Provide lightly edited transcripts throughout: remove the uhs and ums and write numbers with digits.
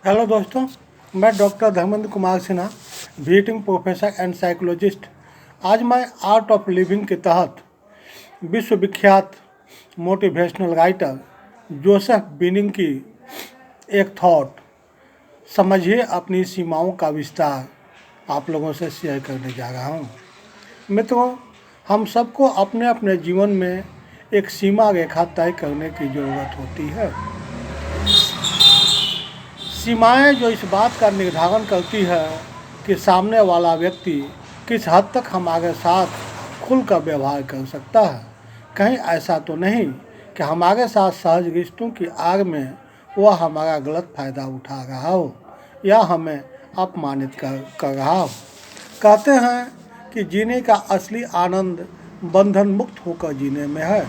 Hello दोस्तों, मैं doctor Dharmendra Kumar Sinha, visiting professor and psychologist. आज मैं आर्ट ऑफ लिविंग के तहत विश्वविख्यात मोटिवेशनल राइटर जोसेफ बिनिंग की एक थॉट समझिए अपनी सीमाओं का विस्तार आप लोगों से शेयर करने जा रहा हूँ। मित्रों, हम सबको अपने अपने जीवन में एक सीमा रेखा तय करने की ज़रूरत होती है। सीमाएं जो इस बात का निर्धारण करती है कि सामने वाला व्यक्ति किस हद तक हमारे साथ खुलकर व्यवहार कर सकता है। कहीं ऐसा तो नहीं कि हमारे साथ सहज रिश्तों की आड़ में वह हमारा गलत फ़ायदा उठा रहा हो या हमें अपमानित कर रहा हो। कहते हैं कि जीने का असली आनंद बंधन मुक्त होकर जीने में है।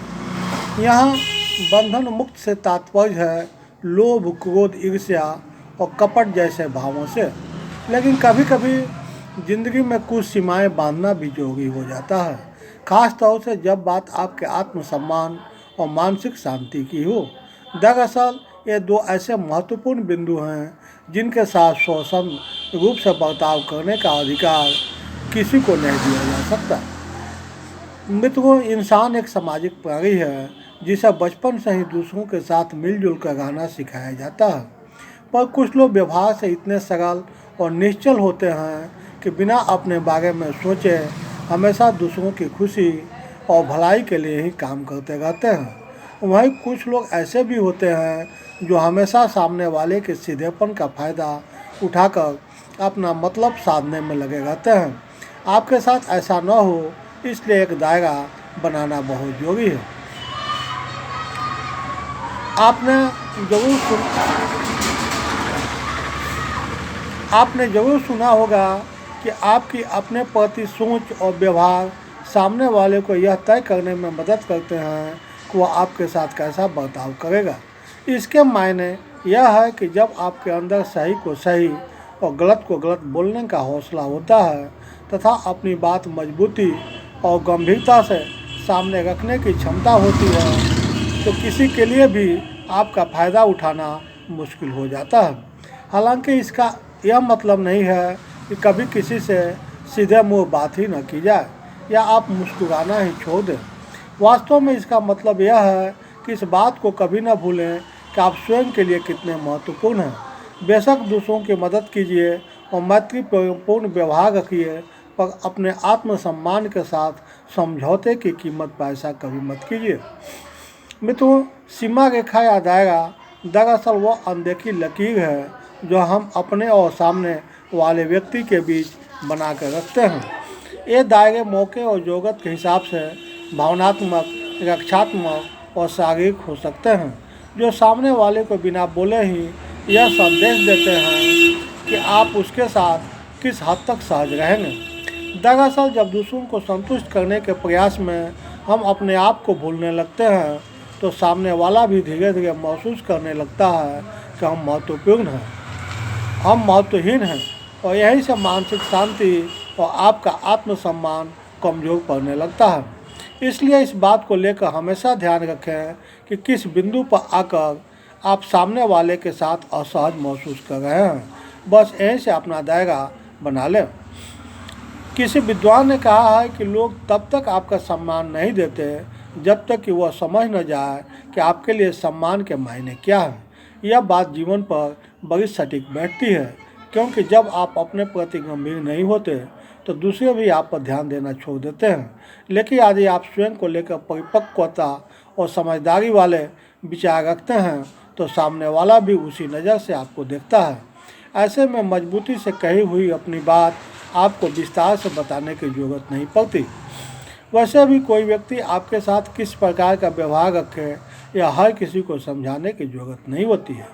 यहाँ बंधन मुक्त से तात्पर्य है लोभ, क्रोध, ईर्ष्या और कपट जैसे भावों से। लेकिन कभी कभी ज़िंदगी में कुछ सीमाएं बांधना भी जरूरी हो जाता है, ख़ास तौर से जब बात आपके आत्मसम्मान और मानसिक शांति की हो। दरअसल ये दो ऐसे महत्वपूर्ण बिंदु हैं जिनके साथ स्वतंत्र रूप से बर्ताव करने का अधिकार किसी को नहीं दिया जा सकता। मित्रों, इंसान एक सामाजिक प्राणी है जिसे बचपन से ही दूसरों के साथ मिलजुल कर रहना सिखाया जाता है। पर कुछ लोग व्यवहार से इतने सरल और निश्चल होते हैं कि बिना अपने बारे में सोचे हमेशा दूसरों की खुशी और भलाई के लिए ही काम करते रहते हैं। वहीं कुछ लोग ऐसे भी होते हैं जो हमेशा सामने वाले के सीधेपन का फ़ायदा उठाकर अपना मतलब साधने में लगे रहते हैं। आपके साथ ऐसा न हो, इसलिए एक दायरा बनाना बहुत जरूरी है। आपने ज़रूर सुना होगा कि आपकी अपने प्रति सोच और व्यवहार सामने वाले को यह तय करने में मदद करते हैं कि वह आपके साथ कैसा बर्ताव करेगा। इसके मायने यह है कि जब आपके अंदर सही को सही और गलत को गलत बोलने का हौसला होता है तथा अपनी बात मजबूती और गंभीरता से सामने रखने की क्षमता होती है, तो किसी के लिए भी आपका फ़ायदा उठाना मुश्किल हो जाता है। हालांकि इसका यह मतलब नहीं है कि कभी किसी से सीधे मुंह बात ही न की जाए या आप मुस्कुराना ही छोड़ दें। वास्तव में इसका मतलब यह है कि इस बात को कभी न भूलें कि आप स्वयं के लिए कितने महत्वपूर्ण हैं। बेशक दूसरों की मदद कीजिए और मैत्रीपूर्ण व्यवहार रखिए, पर अपने आत्मसम्मान के साथ समझौते की कीमत पर ऐसा कभी मत कीजिए। मित्रों, सीमा रेखा या दायरा दरअसल वह अनदेखी लकीर है जो हम अपने और सामने वाले व्यक्ति के बीच बना कर रखते हैं। ये दायरे मौके और ज़रूरत के हिसाब से भावनात्मक, रक्षात्मक और शारीरिक हो सकते हैं, जो सामने वाले को बिना बोले ही यह संदेश देते हैं कि आप उसके साथ किस हद तक सहज रहेंगे। दरअसल जब दूसरों को संतुष्ट करने के प्रयास में हम अपने आप को भूलने लगते हैं, तो सामने वाला भी धीरे धीरे महसूस करने लगता है कि हम महत्वपूर्ण हैं, हम महत्वहीन हैं, और यहीं से मानसिक शांति और आपका आत्मसम्मान कमज़ोर पड़ने लगता है। इसलिए इस बात को लेकर हमेशा ध्यान रखें कि किस बिंदु पर आकर आप सामने वाले के साथ असहज महसूस कर रहे हैं। बस यहीं से अपना दायरा बना लें। किसी विद्वान ने कहा है कि लोग तब तक आपका सम्मान नहीं देते जब तक कि वह समझ न जाए कि आपके लिए सम्मान के मायने क्या है। यह बात जीवन पर बड़ी सटीक बैठती है, क्योंकि जब आप अपने प्रति गंभीर नहीं होते तो दूसरे भी आप पर ध्यान देना छोड़ देते हैं। लेकिन यदि आप स्वयं को लेकर परिपक्वता और समझदारी वाले विचार रखते हैं तो सामने वाला भी उसी नज़र से आपको देखता है। ऐसे में मजबूती से कही हुई अपनी बात आपको विस्तार से बताने की ज़रूरत नहीं पड़ती। वैसे भी कोई व्यक्ति आपके साथ किस प्रकार का व्यवहार रखे या हर किसी को समझाने की ज़रूरत नहीं होती है।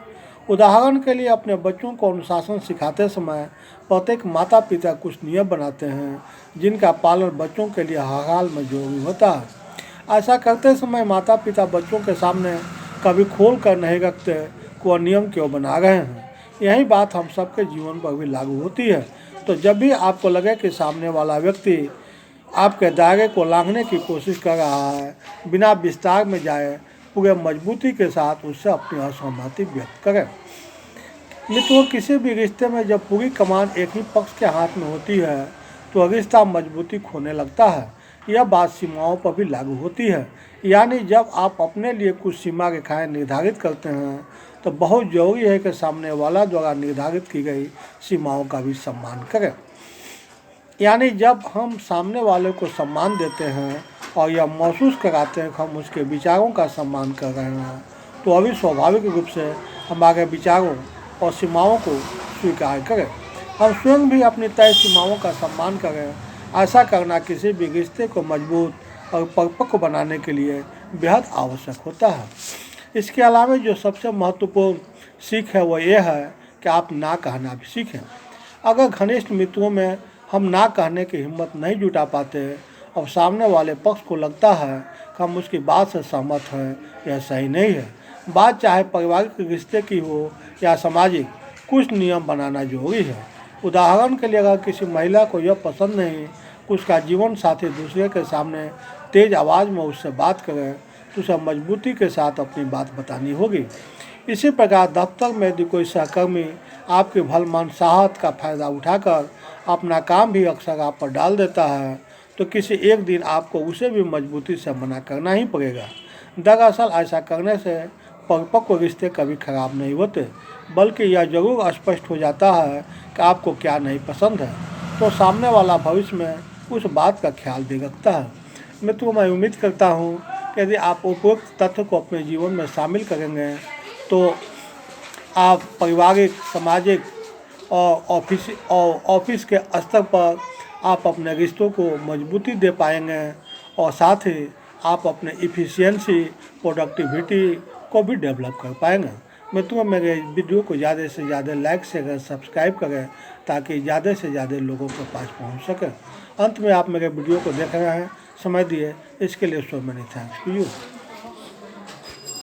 उदाहरण के लिए अपने बच्चों को अनुशासन सिखाते समय प्रत्येक माता पिता कुछ नियम बनाते हैं जिनका पालन बच्चों के लिए हर हाल में जरूरी होता है। ऐसा करते समय माता पिता बच्चों के सामने कभी खोल कर नहीं रखते कि वह नियम क्यों बना रहे हैं। यही बात हम सबके जीवन पर भी लागू होती है। तो जब भी आपको लगे कि सामने वाला व्यक्ति आपके दायरे को लांघने की कोशिश कर रहा है, बिना विस्तार में जाए पूरे मजबूती के साथ उससे अपनी असहमति व्यक्त करें। मित्रों, किसी भी रिश्ते में जब पूरी कमान एक ही पक्ष के हाथ में होती है तो रिश्ता मजबूती खोने लगता है। यह बात सीमाओं पर भी लागू होती है। यानी जब आप अपने लिए कुछ सीमा रेखाएं निर्धारित करते हैं तो बहुत जरूरी है कि सामने वाला द्वारा निर्धारित की गई सीमाओं का भी सम्मान करें। यानी जब हम सामने वाले को सम्मान देते हैं और यह महसूस कराते हैं कि हम उसके विचारों का सम्मान कर रहे हैं तो अभी स्वाभाविक रूप से हमारे विचारों और सीमाओं को स्वीकार करें। हम स्वयं भी अपनी तय सीमाओं का सम्मान करें। ऐसा करना किसी भी रिश्ते को मजबूत और परिपक्व बनाने के लिए बेहद आवश्यक होता है। इसके अलावा जो सबसे महत्वपूर्ण सीख है वो ये है कि आप ना कहना भी सीखें। अगर घनिष्ठ मित्रों में हम ना कहने की हिम्मत नहीं जुटा पाते और सामने वाले पक्ष को लगता है कि हम उसकी बात से सहमत हैं, यह सही नहीं है। बात चाहे पारिवारिक रिश्ते की हो या सामाजिक, कुछ नियम बनाना जरूरी है। उदाहरण के लिए अगर किसी महिला को यह पसंद नहीं कि उसका जीवन साथी दूसरे के सामने तेज़ आवाज़ में उससे बात करे तो उसे मजबूती के साथ अपनी बात बतानी होगी। इसी प्रकार दफ्तर में यदि कोई सहकर्मी आपकी भलमानसाहत का फ़ायदा उठाकर अपना काम भी अक्सर आप पर डाल देता है तो किसी एक दिन आपको उसे भी मजबूती से मना करना ही पड़ेगा। दरअसल ऐसा करने से परिपक्व रिश्ते कभी खराब नहीं होते, बल्कि यह जरूर स्पष्ट हो जाता है कि आपको क्या नहीं पसंद है, तो सामने वाला भविष्य में उस बात का ख्याल भी रखता है। मित्रों, मैं उम्मीद करता हूँ कि यदि आप उपरोक्त तथ्य को अपने जीवन में शामिल करेंगे तो आप पारिवारिक, सामाजिक और ऑफिस के स्तर पर आप अपने रिश्तों को मजबूती दे पाएंगे और साथ ही आप अपने इफ़िशियंसी, प्रोडक्टिविटी को भी डेवलप कर पाएंगे। मित्रों, मेरे वीडियो को ज़्यादा से ज़्यादा लाइक शेयर सब्सक्राइब करें ताकि ज़्यादा से ज़्यादा लोगों के पास पहुंच सके। अंत में आप मेरे वीडियो को देख रहे हैं, समय दिए इसके लिए so many thanks to you.